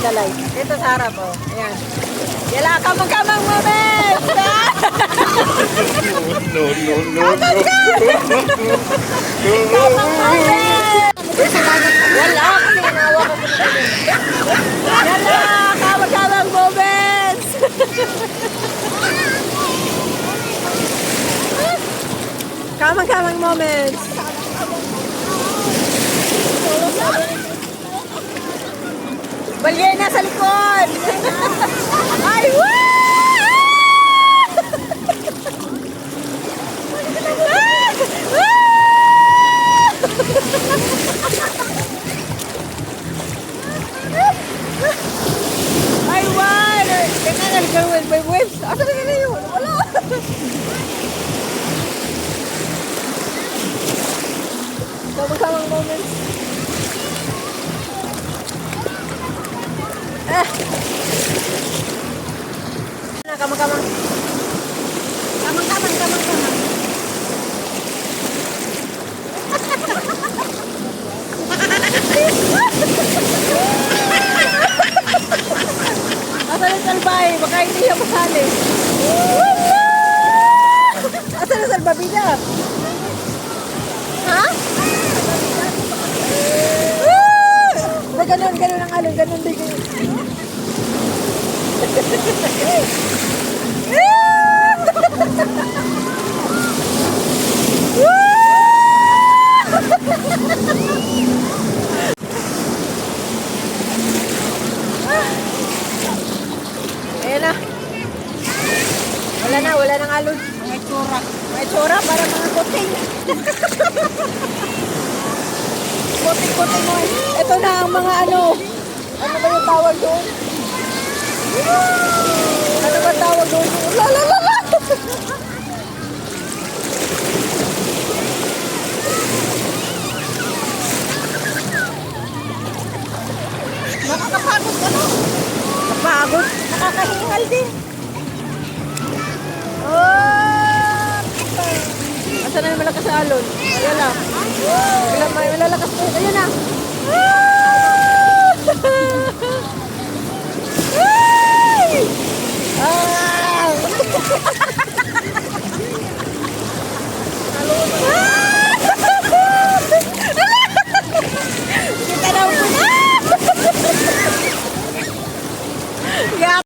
the light. Dito sa harap, oh. Ayan. Yala, kamang-kamang moment! No, no, no, no. Kamang moment! Wala, kasi inawa ko po. Yala, kamang-kamang moments! Kamang-kamang moments! Balye na sa likod! Ay, woo! Ay, wow! Tingnan na, nagkaroon may waves. Asa na yun? Wala! Kamang-kamang moments. Kamang-kamang. Kamang-kamang. Asa na salbay? Baka hindi siya masali. Asa na salbabida? Ha? Ganun ang alon. Ganun din kayo. Ayan na. Wala nang alon. May tsura para mga kuting. Kuting mo. Ito na ang mga ano. Ano ba yung tawag doon? Ano ba tawag doon? La! Nakakapagod ka no? Napagod? Nakakahingal din. Oh! Asa na yung malakas sa alon? Ayan na. May malalakas po. Ayan na.